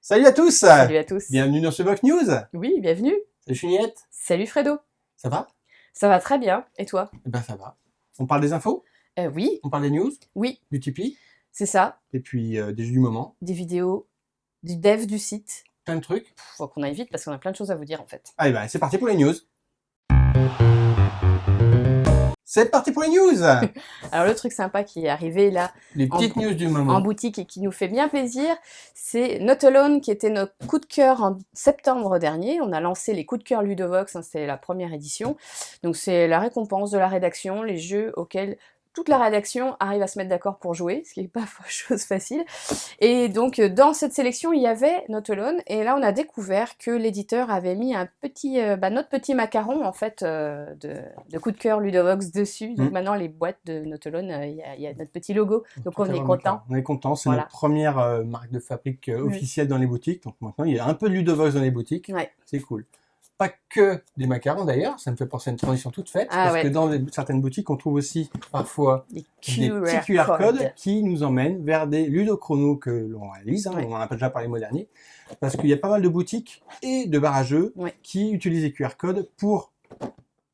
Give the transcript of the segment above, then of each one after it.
Salut à tous! Salut à tous! Bienvenue dans ce Vox News! Oui, bienvenue! Salut Chuniette! Salut Fredo! Ça va? Ça va très bien, et toi? Eh ben ça va. On parle des infos? Oui. On parle des news? Oui. Du Tipeee? C'est ça. Et puis des jeux du moment? Des vidéos, du dev du site. Plein de trucs? Faut qu'on aille vite parce qu'on a plein de choses à vous dire en fait. Allez ben c'est parti pour les news! C'est parti pour les news! Alors le truc sympa qui est arrivé là, les petites news du moment. En boutique et qui nous fait bien plaisir, c'est Not Alone qui était notre coup de cœur en septembre dernier. On a lancé les coups de cœur Ludovox, hein, c'est la première édition. Donc c'est la récompense de la rédaction, les jeux auxquels toute la rédaction arrive à se mettre d'accord pour jouer, ce qui n'est pas chose facile. Et donc dans cette sélection, il y avait Not Alone, et là on a découvert que l'éditeur avait mis un petit, notre petit macaron en fait de coup de cœur Ludovox dessus. Donc maintenant les boîtes de Not Alone, il y a notre petit logo, donc on est content. On est content, c'est voilà. Notre première marque de fabrique officielle dans les boutiques, donc maintenant il y a un peu de Ludovox dans les boutiques, c'est cool. Pas que des macarons d'ailleurs, ça me fait penser à une transition toute faite, parce que dans certaines boutiques, on trouve aussi parfois des petits QR codes qui nous emmènent vers des ludochronos que l'on réalise, on en a déjà parlé le mois dernier, parce qu'il y a pas mal de boutiques et de bars à jeux qui utilisent les QR codes pour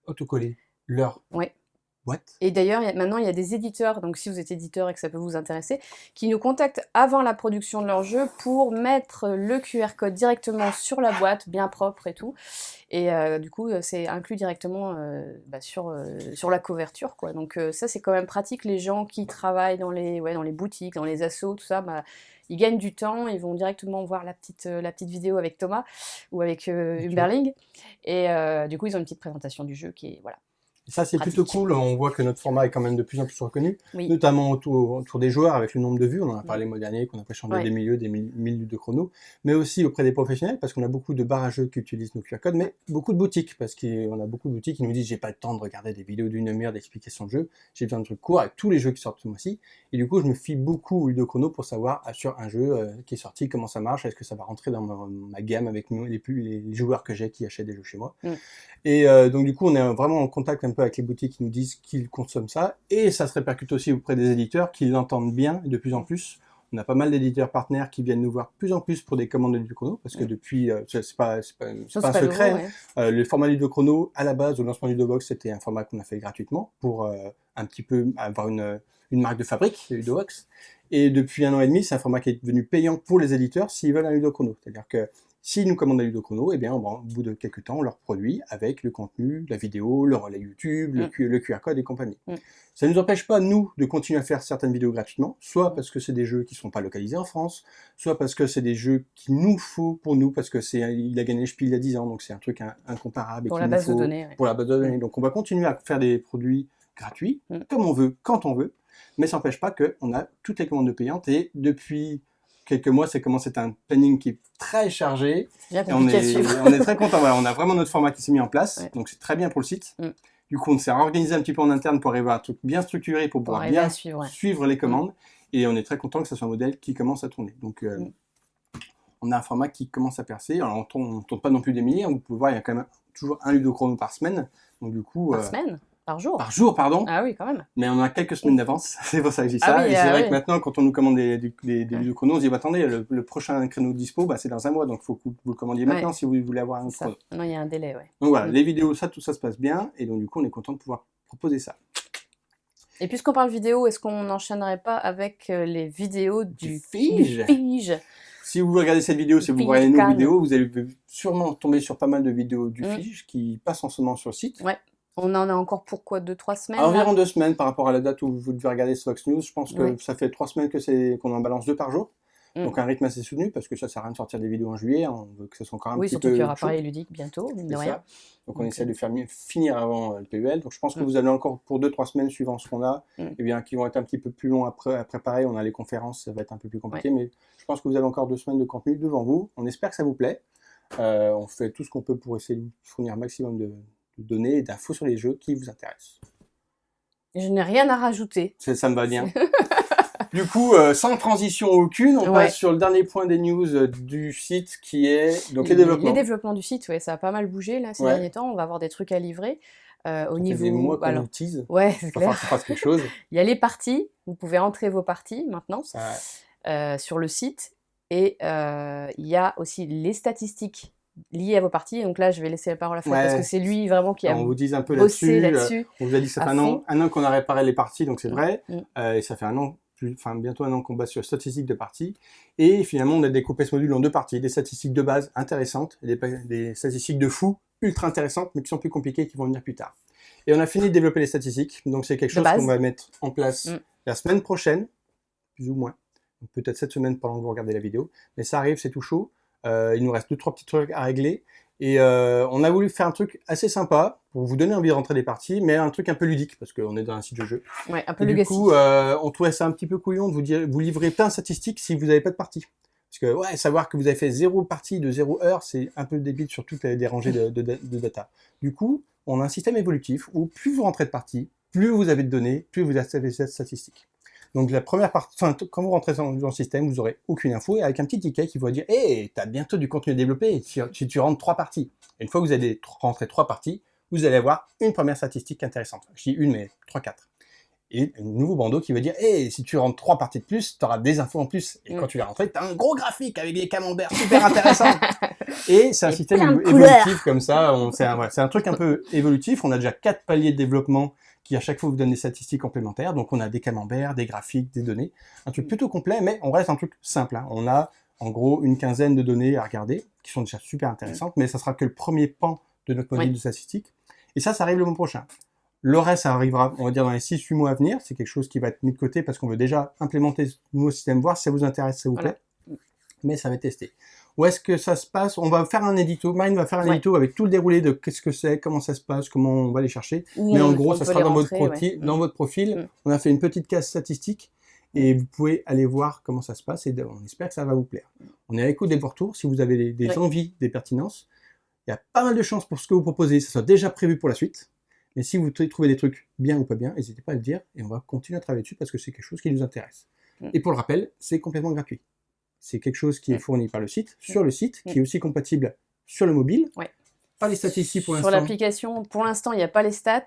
autocoller leur boîte. Et d'ailleurs, maintenant, il y a des éditeurs, donc si vous êtes éditeur et que ça peut vous intéresser, qui nous contactent avant la production de leur jeu pour mettre le QR code directement sur la boîte, bien propre et tout. Et du coup, c'est inclus directement sur la couverture, quoi. Donc ça, c'est quand même pratique. Les gens qui travaillent dans les boutiques, dans les assos, tout ça, ils gagnent du temps, ils vont directement voir la petite vidéo avec Thomas ou avec Humberling. Et du coup, ils ont une petite présentation du jeu qui est, voilà. Et ça, c'est plutôt cool. On voit que notre format est quand même de plus en plus reconnu, notamment autour des joueurs avec le nombre de vues. On en a parlé le mois dernier, qu'on a fait changer des milieux de chrono, mais aussi auprès des professionnels, parce qu'on a beaucoup de bars à jeux qui utilisent nos QR codes, mais beaucoup de boutiques, parce qu'on a beaucoup de boutiques qui nous disent j'ai pas le temps de regarder des vidéos d'une demi-heure d'explication de jeu, j'ai besoin de trucs courts avec tous les jeux qui sortent ce mois-ci. Et du coup, je me fie beaucoup au Ludochrono pour savoir sur un jeu qui est sorti, comment ça marche, est-ce que ça va rentrer dans ma gamme avec les joueurs que j'ai qui achètent des jeux chez moi. Et donc du coup, on est vraiment en contact un peu avec les boutiques qui nous disent qu'ils consomment ça, et ça se répercute aussi auprès des éditeurs qui l'entendent bien, et de plus en plus. On a pas mal d'éditeurs partenaires qui viennent nous voir de plus en plus pour des commandes de Ludochrono, parce que depuis, c'est pas un secret, le format Ludochrono, à la base, au lancement du Ludovox, c'était un format qu'on a fait gratuitement pour un petit peu avoir une marque de fabrique, Ludovox. Et depuis 1 an et demi, c'est un format qui est devenu payant pour les éditeurs s'ils veulent un Ludochrono. C'est-à-dire que s'ils nous commandent un Ludochrono, eh bien, au bout de quelques temps, on leur produit avec le contenu, la vidéo, le relais YouTube, le QR code et compagnie. Ça ne nous empêche pas, nous, de continuer à faire certaines vidéos gratuitement, soit parce que c'est des jeux qui ne sont pas localisés en France, soit parce que c'est des jeux qu'il nous faut pour nous, parce que il a gagné le Spiel il y a 10 ans, donc c'est un truc incomparable. Pour la base de données. Pour la base de données. Donc on va continuer à faire des produits gratuits, comme on veut, quand on veut, mais ça n'empêche pas qu'on a toutes les commandes payantes, et depuis quelques mois, c'est un planning qui est très chargé. On est très content. Voilà, on a vraiment notre format qui s'est mis en place, donc c'est très bien pour le site. Du coup, on s'est organisé un petit peu en interne pour arriver à un truc bien structuré, pour pouvoir bien suivre les commandes. Et on est très content que ce soit un modèle qui commence à tourner. Donc, on a un format qui commence à percer. Alors, on ne tourne pas non plus des milliers. Vous pouvez voir, il y a quand même toujours un Ludochrono par semaine. Donc, du coup, par semaine? Par jour? Par jour, pardon. Ah oui, quand même. Mais on a quelques semaines d'avance, c'est pour ça que je dis ça. Et c'est vrai que maintenant, quand on nous commande des Ludochronos, on se dit, attendez, le prochain créneau dispo, c'est dans 1 mois, donc il faut que vous le commandiez maintenant si vous voulez avoir un chrono. Non, il y a un délai, Donc voilà, les vidéos, tout ça se passe bien, et donc du coup, on est content de pouvoir proposer ça. Et puisqu'on parle vidéo, est-ce qu'on n'enchaînerait pas avec les vidéos du Fige? Si vous regardez cette vidéo, si vous voyez nos vidéos, vous allez sûrement tomber sur pas mal de vidéos du Fige qui passent en ce moment sur le site. On en a encore pour quoi, 2-3 semaines? Environ 2 semaines par rapport à la date où vous devez regarder ce Vox News. Je pense que ça fait 3 semaines qu'on en balance 2 par jour. Donc un rythme assez soutenu, parce que ça sert à rien de sortir des vidéos en juillet. On veut que ce soit encore un petit peu... Oui, surtout qu'il y aura Paris ludique bientôt, mine de rien. Donc on essaie de finir avant le PEL. Donc je pense que vous avez encore pour 2-3 semaines suivant ce qu'on a, qui vont être un petit peu plus longs à préparer. On a les conférences, ça va être un peu plus compliqué, mais je pense que vous avez encore 2 semaines de contenu devant vous. On espère que ça vous plaît. On fait tout ce qu'on peut pour essayer de fournir un maximum de données et d'infos sur les jeux qui vous intéressent. Je n'ai rien à rajouter. Ça me va bien. Du coup, sans transition aucune, on passe sur le dernier point des news du site qui est donc les développements. Les développements du site, ça a pas mal bougé là, ces derniers temps. On va avoir des trucs à livrer. au niveau... des mois qu'on alors, utilise. ouais, c'est clair. Enfin, ça fasse quelque chose. Il y a les parties, vous pouvez entrer vos parties maintenant sur le site. Et il y a aussi les statistiques liées à vos parties. Donc là, je vais laisser la parole à Fred parce que c'est lui vraiment qui a on vous dit un peu bossé là-dessus. On vous a dit que ça fait un an qu'on a réparé les parties, donc c'est vrai. Et ça fait bientôt un an qu'on base sur les statistiques de parties. Et finalement, on a découpé ce module en 2 parties. Des statistiques de base intéressantes et des statistiques de fou ultra intéressantes, mais qui sont plus compliquées et qui vont venir plus tard. Et on a fini de développer les statistiques. Donc c'est quelque chose qu'on va mettre en place la semaine prochaine, plus ou moins. Peut-être cette semaine pendant que vous regardez la vidéo. Mais ça arrive, c'est tout chaud. Il nous reste 2-3 petits trucs à régler. Et on a voulu faire un truc assez sympa pour vous donner envie de rentrer des parties, mais un truc un peu ludique, parce qu'on est dans un site de jeu. Ouais, un peu legacy. Du coup, on trouvait ça un petit peu couillon de vous livrer plein de statistiques si vous n'avez pas de partie. Parce que savoir que vous avez fait 0 partie de 0 heure, c'est un peu débile sur toutes les rangées de data. Du coup, on a un système évolutif où plus vous rentrez de parties, plus vous avez de données, plus vous avez cette statistique. Donc la première partie, quand vous rentrez dans le système, vous n'aurez aucune info, et avec un petit ticket qui va dire « Hey, tu as bientôt du contenu à développer si tu rentres 3 parties ». Et une fois que vous allez rentrer 3 parties, vous allez avoir une première statistique intéressante. Je dis une, mais 3-4. Et un nouveau bandeau qui va dire « Hey, si tu rentres 3 parties de plus, tu auras des infos en plus. » Et quand tu vas rentrer, tu as un gros graphique avec des camemberts super intéressants. Et c'est un système évolutif comme ça. C'est un truc un peu évolutif. On a déjà 4 paliers de développement qui à chaque fois vous donne des statistiques complémentaires. Donc on a des camemberts, des graphiques, des données. Un truc plutôt complet, mais on reste un truc simple. On a en gros une quinzaine de données à regarder, qui sont déjà super intéressantes, mais ça sera que le premier pan de notre module de statistiques. Et ça arrive le mois prochain. Le reste, ça arrivera, on va dire, dans les 6-8 mois à venir. C'est quelque chose qui va être mis de côté parce qu'on veut déjà implémenter ce nouveau système, voir si ça vous intéresse, ça vous plaît. Mais ça va être testé. Où est-ce que ça se passe? On va faire un édito. Marine va faire un édito avec tout le déroulé de qu'est-ce que c'est, comment ça se passe, comment on va les chercher. Mais en gros, ça sera dans votre profil. On a fait une petite case statistique et vous pouvez aller voir comment ça se passe et on espère que ça va vous plaire. On est à l'écoute des retours. Si vous avez des envies, des pertinences, il y a pas mal de chances pour ce que vous proposez, ça soit déjà prévu pour la suite. Mais si vous trouvez des trucs bien ou pas bien, n'hésitez pas à le dire et on va continuer à travailler dessus parce que c'est quelque chose qui nous intéresse. Et pour le rappel, c'est complètement gratuit. C'est quelque chose qui est fourni par le site, sur le site, qui est aussi compatible sur le mobile. Pas les statistiques pour l'instant. Sur l'application, pour l'instant, il n'y a pas les stats.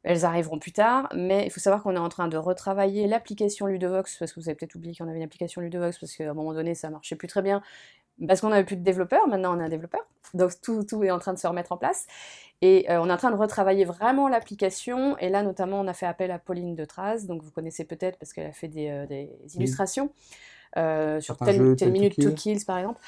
Elles arriveront plus tard, mais il faut savoir qu'on est en train de retravailler l'application Ludovox, parce que vous avez peut-être oublié qu'on avait une application Ludovox, parce qu'à un moment donné, ça marchait plus très bien, parce qu'on n'avait plus de développeurs, maintenant on a un développeur, donc tout est en train de se remettre en place. Et on est en train de retravailler vraiment l'application, et là notamment on a fait appel à Pauline de Traz, donc vous connaissez peut-être parce qu'elle a fait des illustrations. Sur Ten Minutes to Kills par exemple.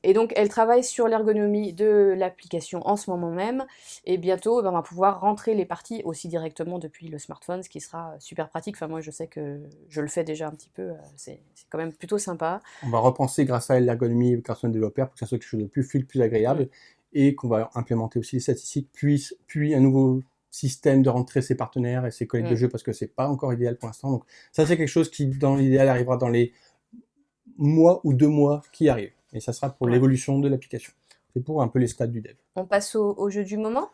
Et donc elle travaille sur l'ergonomie de l'application en ce moment même, et bientôt on va pouvoir rentrer les parties aussi directement depuis le smartphone, ce qui sera super pratique. Enfin moi je sais que je le fais déjà un petit peu, c'est quand même plutôt sympa. On va repenser grâce à l'ergonomie grâce au développeur pour que ça soit quelque chose de plus fluide, plus agréable, et qu'on va implémenter aussi les statistiques, puis un nouveau système de rentrer ses partenaires et ses collègues de jeu parce que c'est pas encore idéal pour l'instant. Donc ça c'est quelque chose qui dans l'idéal arrivera dans les mois ou 2 mois qui arrivent. Et ça sera pour l'évolution de l'application. C'est pour un peu les stades du dev. On passe au jeu du moment.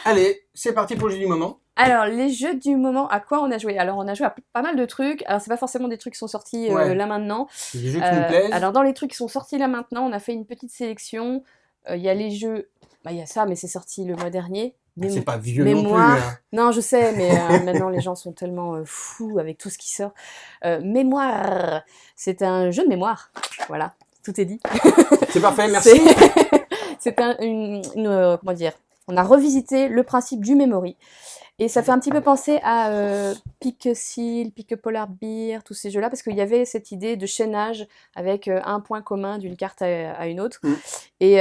Allez, c'est parti pour le jeu du moment. Alors, les jeux du moment, à quoi on a joué? Alors, on a joué à pas mal de trucs. Alors, c'est pas forcément des trucs qui sont sortis là maintenant. Des jeux qui nous plaisent. Alors, dans les trucs qui sont sortis là maintenant, on a fait une petite sélection. Il y a les jeux... il y a ça, mais c'est sorti le mois dernier. C'est pas vieux non plus. Hein. Non, je sais, mais maintenant les gens sont tellement fous avec tout ce qui sort. Mémoire, c'est un jeu de mémoire. Voilà, tout est dit. C'est parfait, merci. C'est comment dire, on a revisité le principe du memory. Et ça fait un petit peu penser à Pick-a-Seal, Pick-a-Polar-Bear, tous ces jeux-là, parce qu'il y avait cette idée de chaînage avec un point commun d'une carte à une autre. Et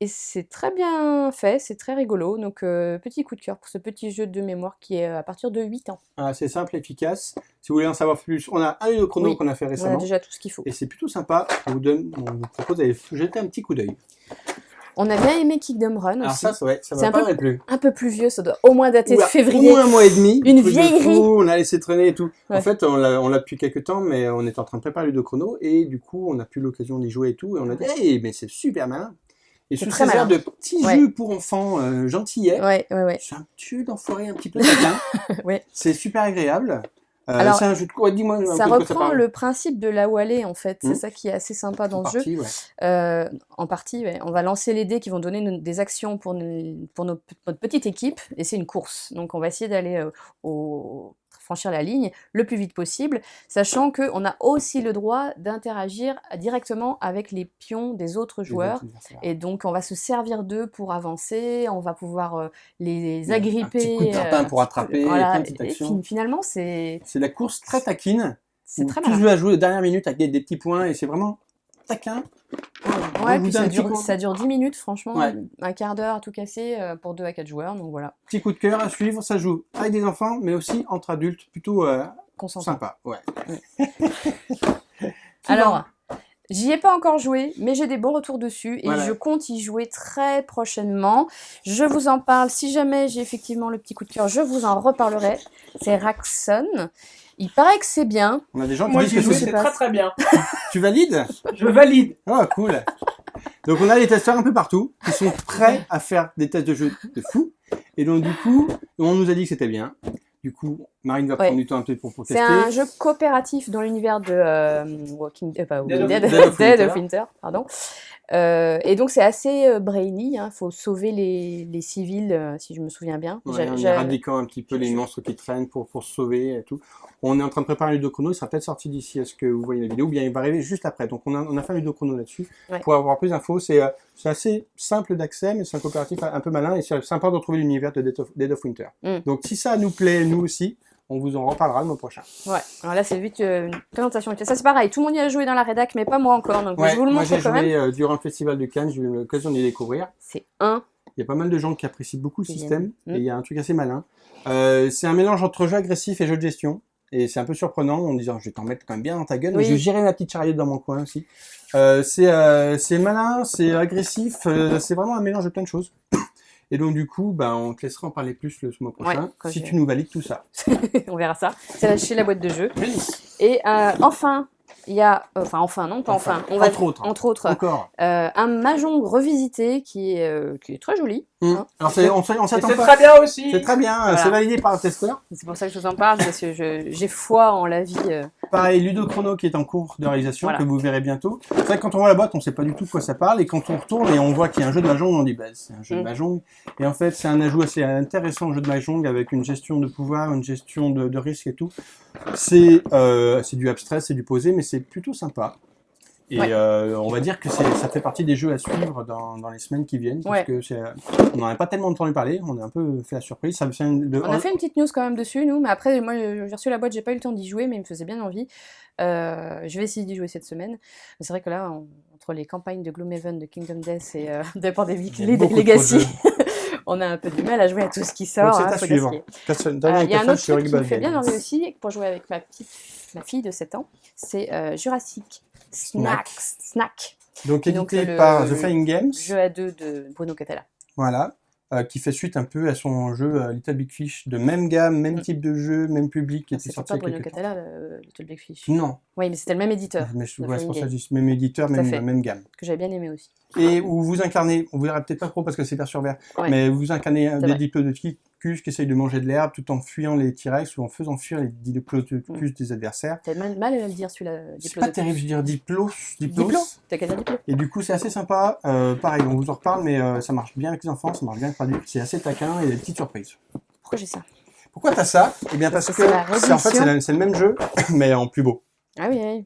c'est très bien fait, c'est très rigolo. Donc, petit coup de cœur pour ce petit jeu de mémoire qui est à partir de 8 ans. C'est simple, efficace. Si vous voulez en savoir plus, on a un Ludo Chrono qu'on a fait récemment. On a déjà tout ce qu'il faut. Et c'est plutôt sympa. On vous propose d'aller jeter un petit coup d'œil. On a bien aimé Kingdom Run aussi. Alors ça va pas mal plus. Un peu plus vieux, ça doit au moins dater de février. Au moins un mois et demi. Une vieillerie. On a laissé traîner et tout. En fait, on l'a depuis quelques temps, mais on est en train de préparer Ludo Chrono et du coup, on n'a plus l'occasion d'y jouer et tout. Et on a dit, hey, mais c'est super malin. Et sous ces airs de petits jeux pour enfants gentillets, c'est un petit jeu d'enfoiré un petit peu taquin. C'est super agréable. Alors, c'est un jeu de quoi? Dis-moi. Ça reprend le principe de là où aller, en fait. C'est ça qui est assez sympa dans ce jeu. Ouais. En partie, ouais. On va lancer les dés qui vont donner des actions pour notre petite équipe, et c'est une course. Donc, on va essayer d'aller franchir la ligne le plus vite possible, sachant qu'on a aussi le droit d'interagir directement avec les pions des autres joueurs. Et donc, on va se servir d'eux pour avancer, on va pouvoir les agripper. Un petit coup de grappin pour attraper, voilà. plein de petites actions. Finalement, c'est la course très taquine. C'est très malin. Tu joues à jouer aux dernières minutes avec des petits points, et c'est vraiment taquin. Ouais, puis ça dure 10 minutes, franchement, un quart d'heure à tout casser pour 2 à 4 joueurs, donc voilà. Petit coup de cœur à suivre, ça joue avec des enfants, mais aussi entre adultes, plutôt sympa. Ouais. Alors, j'y ai pas encore joué, mais j'ai des bons retours dessus, et je compte y jouer très prochainement. Je vous en parle, si jamais j'ai effectivement le petit coup de cœur, je vous en reparlerai. C'est Raxon. Il paraît que c'est bien. On a des gens qui disent que c'est très très bien. Tu valides? Je valide. Oh, cool. Donc on a des testeurs un peu partout qui sont prêts à faire des tests de jeux de fou. Et donc du coup, on nous a dit que c'était bien. Du coup, Marine va prendre du temps un peu pour tester. C'est un jeu coopératif dans l'univers de Dead of Winter. Pardon. Et donc c'est assez brainy, hein. Faut sauver les civils, si je me souviens bien. Ouais, en éradiquant un petit peu les monstres qui traînent pour se sauver et tout. On est en train de préparer un ludo-chrono, il sera peut-être sorti d'ici à ce que vous voyez la vidéo, ou bien il va arriver juste après. Donc on a fait un ludo-chrono là-dessus. Pour avoir plus d'infos, c'est assez simple d'accès, mais c'est un coopératif un peu malin, et c'est sympa de retrouver l'univers de Dead of Winter. Donc si ça nous plaît, nous aussi, on vous en reparlera le mois prochain. Ouais, alors là c'est vite une présentation. Ça c'est pareil, tout le monde y a joué dans la rédac, mais pas moi encore, donc je vous le montre quand même. Moi j'ai joué durant le festival de Cannes, j'ai eu l'occasion de les découvrir. C'est un. Il y a pas mal de gens qui apprécient beaucoup le système, et il y a un truc assez malin. C'est un mélange entre jeu agressif et jeu de gestion, et c'est un peu surprenant en disant je vais t'en mettre quand même bien dans ta gueule, mais je vais gérer ma petite chariote dans mon coin aussi. C'est malin, c'est agressif, c'est vraiment un mélange de plein de choses. Et donc du coup, on te laissera en parler plus le mois prochain, si tu nous valides tout ça. On verra ça. C'est chez la boîte de jeu. Et enfin, il y a, entre autres, un Mahjong revisité qui est très joli. Hein. Alors on s'attend pas. C'est très bien aussi. C'est très bien, c'est validé par le testeur. C'est pour ça que je vous en parle, parce que j'ai foi en la vie. Pareil, ludo-chrono qui est en cours de réalisation, que vous verrez bientôt. C'est vrai que quand on voit la boîte, on sait pas du tout de quoi ça parle, et quand on retourne et on voit qu'il y a un jeu de Mahjong, on dit c'est un jeu de Mahjong. Et en fait, c'est un ajout assez intéressant au jeu de Mahjong, avec une gestion de pouvoir, une gestion de risque et tout. C'est du abstrait, c'est du posé, mais c'est plutôt sympa. Et on va dire que ça fait partie des jeux à suivre dans les semaines qui viennent, parce que on n'en a pas tellement entendu parler, on a un peu fait la surprise. On a fait une petite news quand même dessus, nous, mais après, moi j'ai reçu la boîte, j'ai pas eu le temps d'y jouer, mais il me faisait bien envie. Je vais essayer d'y jouer cette semaine. Mais c'est vrai que là, entre les campagnes de Gloomhaven, de Kingdom Death et de Pandemic Legacy, on a un peu du mal à jouer à tout ce qui sort. C'est à suivre. Il y a un autre truc qui me fait bien envie aussi, pour jouer avec ma fille de 7 ans, c'est Jurassic Snack. Donc édité par The Flying Games. Jeu à 2 de Bruno Catala. Voilà. Qui fait suite un peu à son jeu Little Big Fish, de même gamme, même type de jeu, même public, qui était sorti il y a quelques temps. C'était pas Bruno Catala, Little Big Fish. Non. Oui, mais c'était le même éditeur. C'est pour ça que je dis même éditeur, même gamme. Que j'avais bien aimé aussi. Et où vous incarnez, on vous verra peut-être pas trop parce que c'est vert sur vert, mais vous incarnez des diplodocus qui essayent de manger de l'herbe tout en fuyant les T-Rex ou en faisant fuir les diplodocus des adversaires. T'as mal à le dire celui-là. C'est pas terrible, je veux dire diplos. T'as qu'à dire diplo. Et du coup, c'est assez sympa. Pareil, on vous en reparle, mais ça marche bien avec les enfants, ça marche bien avec les adultes. C'est assez taquin et des petites surprises. Pourquoi j'ai ça? Pourquoi t'as ça? Eh bien parce que en fait, c'est le même jeu, mais en plus beau. Ah oui.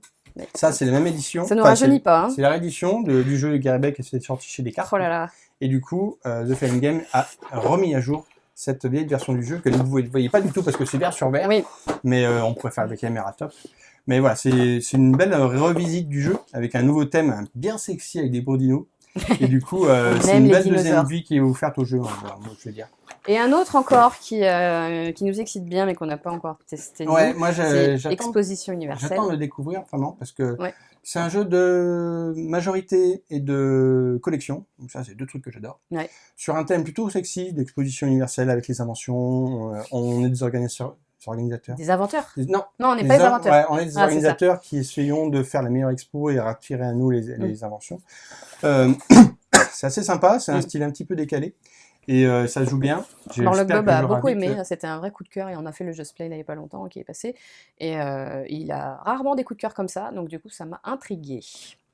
Ça, c'est la même édition. Ça ne nous rajeunit pas. Hein. C'est la réédition du jeu Garrybeck qui est sorti chez Descartes. Oh là là. Et du coup, The Flying Game a remis à jour cette vieille version du jeu que vous ne voyez pas du tout parce que c'est vert sur vert. Oui. Mais on pourrait faire avec la caméra top. Mais voilà, c'est une belle revisite du jeu avec un nouveau thème bien sexy avec des beaux dinos. Et du coup, c'est une belle deuxième vie qui est offerte au jeu, je veux dire. Et un autre encore qui nous excite bien mais qu'on n'a pas encore testé. Ouais, moi j'attends. Exposition universelle. J'attends de le découvrir vraiment parce que c'est un jeu de majorité et de collection. Donc ça, c'est deux trucs que j'adore. Ouais. Sur un thème plutôt sexy, d'exposition universelle avec les inventions. On est des organisateurs. Des inventeurs? Non, on n'est pas des inventeurs. Ouais, on est des organisateurs qui essayons de faire la meilleure expo et attirer à nous les inventions. C'est assez sympa, c'est un style un petit peu décalé. Et ça se joue bien. Alors le Gob a beaucoup aimé, c'était un vrai coup de cœur et on a fait le Just Play il n'y a pas longtemps qui est passé. Et il a rarement des coups de cœur comme ça, donc du coup ça m'a intriguée.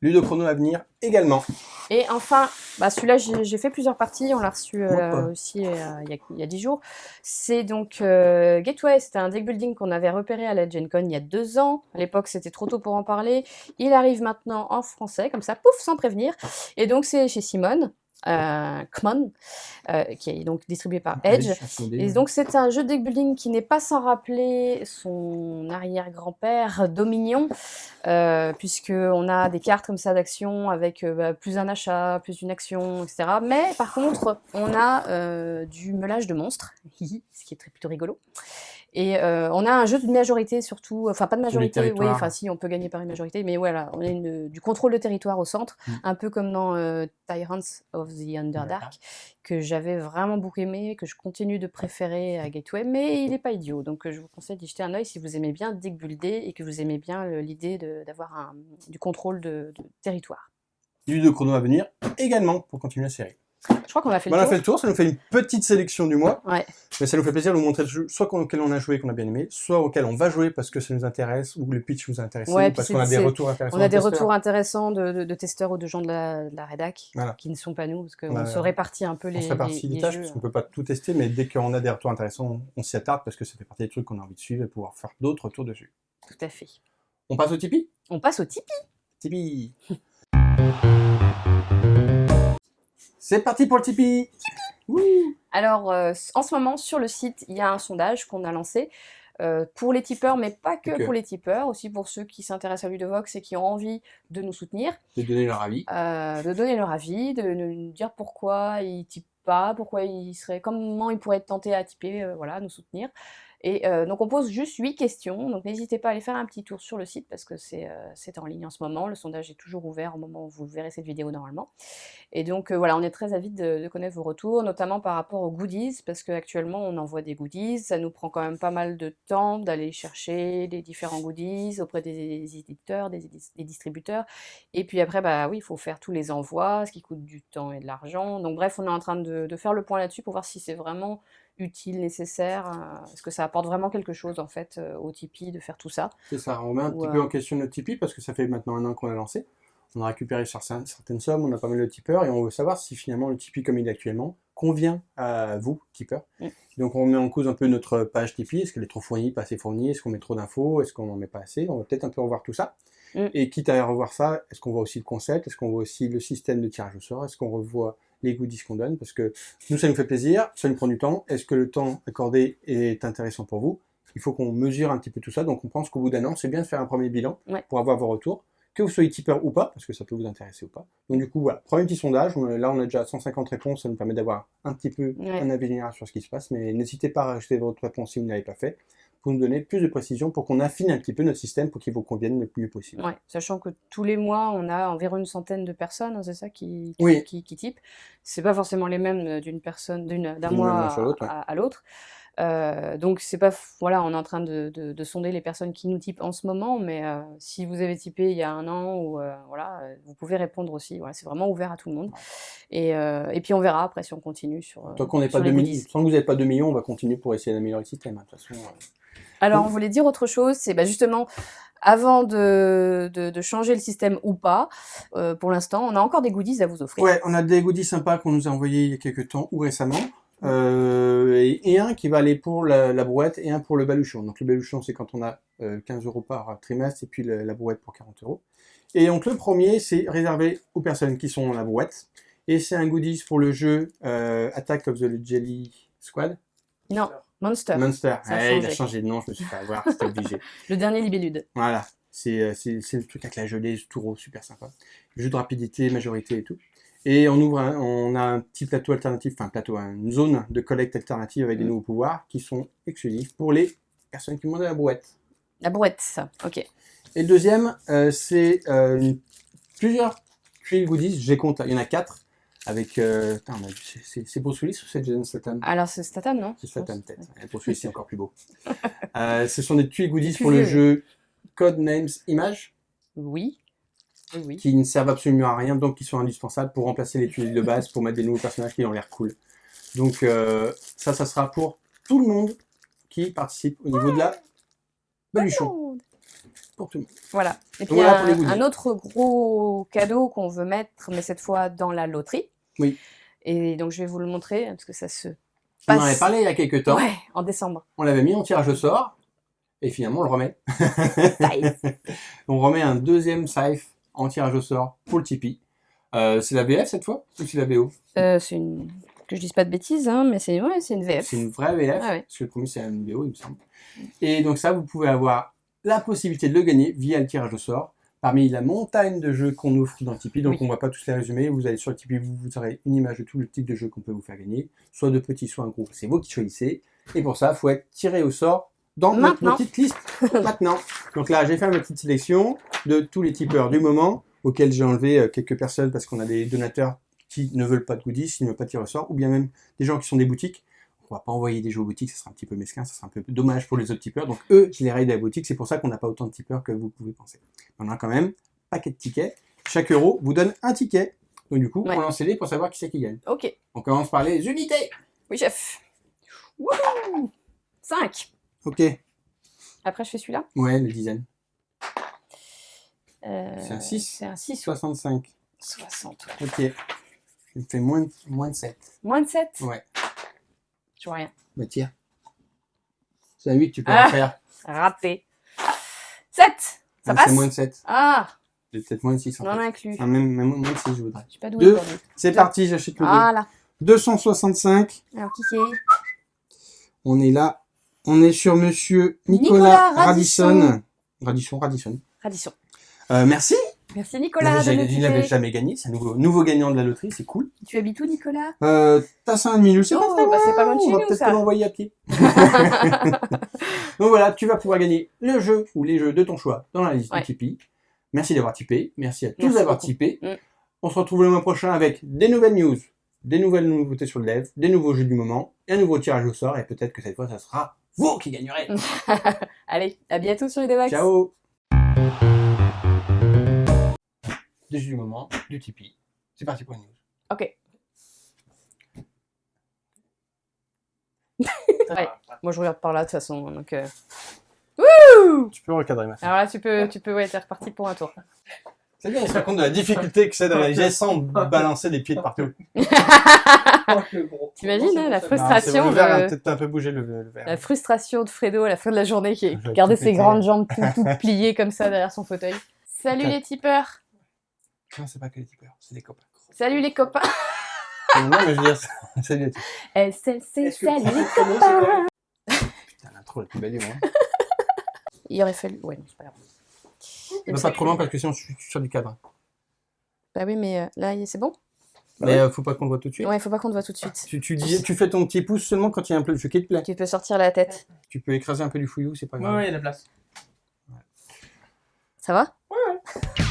Ludochrono à venir également. Et enfin, celui-là j'ai fait plusieurs parties, on l'a reçu aussi il y a 10 jours. C'est donc Gateway, c'était un deck building qu'on avait repéré à la Gen Con il y a 2 ans. À l'époque c'était trop tôt pour en parler. Il arrive maintenant en français, comme ça, pouf, sans prévenir. Et donc c'est chez Simone. Kmon, qui est donc distribué par Edge. Et donc c'est un jeu de deck building qui n'est pas sans rappeler son arrière-grand-père Dominion, puisqu'on a des cartes comme ça d'action avec plus un achat, plus une action, etc. Mais par contre, on a du meulage de monstres, ce qui est plutôt rigolo. Et on a un jeu de majorité surtout, enfin pas de majorité, oui, enfin si on peut gagner par une majorité, mais voilà, on a du contrôle de territoire au centre, un peu comme dans Tyrants of the Underdark, que j'avais vraiment beaucoup aimé, que je continue de préférer à Gateway, mais il n'est pas idiot, donc je vous conseille d'y jeter un œil si vous aimez bien deck builder et que vous aimez bien l'idée d'avoir du contrôle de territoire. Ludochrono à venir également pour continuer la série. Je crois qu'on a fait le tour. On a fait le tour, ça nous fait une petite sélection du mois. Ouais. Mais ça nous fait plaisir de vous montrer le jeu, soit auquel on a joué qu'on a bien aimé, soit auquel on va jouer parce que ça nous intéresse, ou le pitch nous intéresse, ou parce qu'on a des retours intéressants. On a des retours intéressants de testeurs ou de gens de la rédac qui ne sont pas nous, parce qu'on se répartit un peu les jeux. Parce qu'on ne peut pas tout tester, mais dès qu'on a des retours intéressants, on s'y attarde parce que ça fait partie des trucs qu'on a envie de suivre et pouvoir faire d'autres retours dessus. Tout à fait. On passe au Tipeee ? On passe au Tipeee. Tipeee. C'est parti pour le Tipeee. Alors, en ce moment, sur le site, il y a un sondage qu'on a lancé pour les tipeurs, mais pas que pour les tipeurs, aussi pour ceux qui s'intéressent à Ludovox et qui ont envie de nous soutenir. De donner leur avis. De nous dire pourquoi ils tipent pas, comment ils pourraient être tentés à tiper, voilà, nous soutenir. Et donc on pose juste 8 questions, donc n'hésitez pas à aller faire un petit tour sur le site parce que c'est en ligne en ce moment, le sondage est toujours ouvert au moment où vous verrez cette vidéo normalement. Et donc voilà, on est très avides de connaître vos retours, notamment par rapport aux goodies, parce qu'actuellement on envoie des goodies, ça nous prend quand même pas mal de temps d'aller chercher les différents goodies auprès des éditeurs, des distributeurs, et puis après, oui, il faut faire tous les envois, ce qui coûte du temps et de l'argent, donc bref, on est en train de faire le point là-dessus pour voir si c'est vraiment utile, nécessaire, est-ce que ça apporte vraiment quelque chose en fait au Tipeee de faire tout ça. C'est ça, on met un petit peu en question notre Tipeee parce que ça fait maintenant 1 an qu'on a lancé. On a récupéré certaines sommes, on a pas mal de tipeurs et on veut savoir si finalement le Tipeee comme il est actuellement convient à vous, tipeurs. Donc on met en cause un peu notre page Tipeee, est-ce qu'elle est trop fournie, pas assez fournie, est-ce qu'on met trop d'infos, est-ce qu'on n'en met pas assez, on va peut-être un peu revoir tout ça. Et quitte à revoir ça, est-ce qu'on voit aussi le concept, est-ce qu'on voit aussi le système de tirage au sort, est-ce qu'on revoit les goodies qu'on donne, parce que nous ça nous fait plaisir, ça nous prend du temps, est-ce que le temps accordé est intéressant pour vous? Il faut qu'on mesure un petit peu tout ça, donc on pense qu'au bout d'un an, c'est bien de faire un premier bilan pour avoir vos retours, que vous soyez tipeur ou pas, parce que ça peut vous intéresser ou pas. Donc du coup, voilà, premier petit sondage, là on a déjà 150 réponses, ça nous permet d'avoir un petit peu un avis général sur ce qui se passe, mais n'hésitez pas à rajouter votre réponse si vous ne l'avez pas fait, pour nous donner plus de précision, pour qu'on affine un petit peu notre système pour qu'il vous convienne le mieux possible. Ouais, sachant que tous les mois, on a environ une centaine de personnes, c'est ça, qui typent. C'est pas forcément les mêmes d'un mois à l'autre. Donc c'est pas, voilà, on est en train de sonder les personnes qui nous typent en ce moment, mais si vous avez typé il y a 1 an, ou voilà, vous pouvez répondre aussi. Voilà, c'est vraiment ouvert à tout le monde. Et puis on verra après si on continue sur. Tant qu'on n'est pas 2 millions, tant que vous n'avez pas 2 millions, on va continuer pour essayer d'améliorer le système. De toute façon. Alors on voulait dire autre chose, c'est justement. Avant de changer le système ou pas, pour l'instant, on a encore des goodies à vous offrir. Ouais, on a des goodies sympas qu'on nous a envoyés il y a quelques temps ou récemment. Et un qui va aller pour la brouette et un pour le baluchon. Donc le baluchon, c'est quand on a 15 € par trimestre et puis la brouette pour 40 €. Et donc le premier, c'est réservé aux personnes qui sont dans la brouette. Et c'est un goodies pour le jeu Attack of the Jelly Squad. Non. Monster. Il a changé de nom, je me suis fait avoir, c'était obligé. Le dernier libellude. Voilà, c'est le truc avec la gelée, ce taureau, super sympa. Jeu de rapidité, majorité et tout. Et on a un petit plateau alternatif, une zone de collecte alternative avec des nouveaux pouvoirs qui sont exclusifs pour les personnes qui demandent la brouette. La brouette, ça, ok. Et le deuxième, c'est plusieurs tuiles goodies, j'ai compte, il y en a 4. Avec, c'est Bruce Willis ou c'est Jason Statham? Alors c'est Statham, non? C'est Statham peut-être. Bruce Willis c'est encore plus beau. Ce sont des tuiles goodies pour le jeu Codenames Image. Oui. Qui ne servent absolument à rien, donc qui sont indispensables pour remplacer les tuiles de base, pour mettre des nouveaux personnages qui ont l'air cool. Donc ça sera pour tout le monde qui participe au niveau de la baluchon. Pour tout le monde. Voilà. Et puis voilà un autre gros cadeau qu'on veut mettre, mais cette fois dans la loterie. Oui. Et donc je vais vous le montrer, parce que ça se On en avait parlé il y a quelques temps. Ouais, en décembre. On l'avait mis en tirage au sort. Et finalement, on le remet. On remet un deuxième safe en tirage au sort pour le Tipeee. C'est la VF cette fois ou c'est la VO? C'est une... Que je dise pas de bêtises, hein, mais c'est une VF. C'est une vraie VF, parce que le premier c'est une VO, il me semble. Et donc ça, vous pouvez avoir la possibilité de le gagner via le tirage au sort, parmi la montagne de jeux qu'on offre dans le Tipeee. Donc on ne va pas tous les résumer, vous allez sur le Tipeee, vous aurez une image de tout le type de jeu qu'on peut vous faire gagner, soit de petits, soit un groupe, c'est vous qui choisissez. Et pour ça, il faut être tiré au sort dans notre petite liste maintenant. Donc là, j'ai fait ma petite sélection de tous les tipeurs du moment, auxquels j'ai enlevé quelques personnes parce qu'on a des donateurs qui ne veulent pas de goodies, qui ne veulent pas tirer au sort, ou bien même des gens qui sont des boutiques. On va pas envoyer des jeux aux boutiques, ça sera un petit peu mesquin, ça sera un peu dommage pour les autres tipeurs. Donc eux, je les raide à la boutique, c'est pour ça qu'on n'a pas autant de tipeurs que vous pouvez penser. On a quand même un paquet de tickets. Chaque euro vous donne un ticket. Donc du coup, on lance les dés pour savoir qui c'est qui gagne. Ok. On commence par les unités. Oui, chef. Wouhou 5. Ok. Après, je fais celui-là. Ouais, les dizaines. C'est un 6. C'est un 6. 65. 60. Ok. Il me fait moins de 7. Moins de 7 Ouais. Je vois rien. Bah tire. C'est un 8, tu peux en faire. Raté. 7. Ça passe. C'est moins de 7. Ah. C'est peut-être moins de 6. On en a inclus. Même moins de 6, je voudrais. Je sais pas d'où 2. C'est parti, j'achète le 2. Voilà. 265. Alors, qui c'est? On est là. On est sur monsieur Nicolas Radisson. Radisson. Merci. Merci Nicolas. Il n'avait jamais gagné. C'est un nouveau gagnant de la loterie. C'est cool. Tu habites où, Nicolas? T'as 5 minutes. C'est pas très loin. C'est pas loin de chez On va nous, peut-être ça. te l'envoyer à pied. Donc voilà, tu vas pouvoir gagner le jeu ou les jeux de ton choix dans la liste de Tipeee. Merci d'avoir tipé. Merci à tous d'avoir tipé. On se retrouve le mois prochain avec des nouvelles news, des nouvelles nouveautés sur le dev, des nouveaux jeux du moment, et un nouveau tirage au sort. Et peut-être que cette fois, ça sera vous qui gagnerez. Allez, à bientôt sur Ludovox. Ciao. Des jeux du moment, du Tipeee. C'est parti pour une news. Ok. Ouais. Moi, je regarde par là de toute façon. Donc, Wouh! Tu peux recadrer ma fille. Alors là, tu peux être reparti pour un tour. C'est bien, il se rend compte de la difficulté que c'est de réaliser sans balancer les pieds de partout. T'imagines, hein, la frustration le verre a peut-être un peu bougé le verre. La frustration de Fredo à la fin de la journée qui gardait ses grandes jambes toutes pliées comme ça derrière son fauteuil. Salut les tipeurs. Non, c'est pas que les tipeurs, c'est les copains. Salut les copains. Non, mais je veux dire, salut les tipeurs. SLC, salut les copains. Putain, l'intro la plus belle du monde. Il aurait fallu... Ouais, non, c'est pas grave. Va pas trop loin parce que sinon je suis sur du cadre. Bah oui, mais là, c'est bon. Mais faut pas qu'on le voit tout de suite. Ouais, faut pas qu'on te voit tout de suite. Tu fais ton petit pouce seulement quand il y a un peu de jeu qui te plaît. Tu peux sortir la tête. Tu peux écraser un peu du fouillou, c'est pas grave. Ouais, il y a de la place. Ça va? Ouais.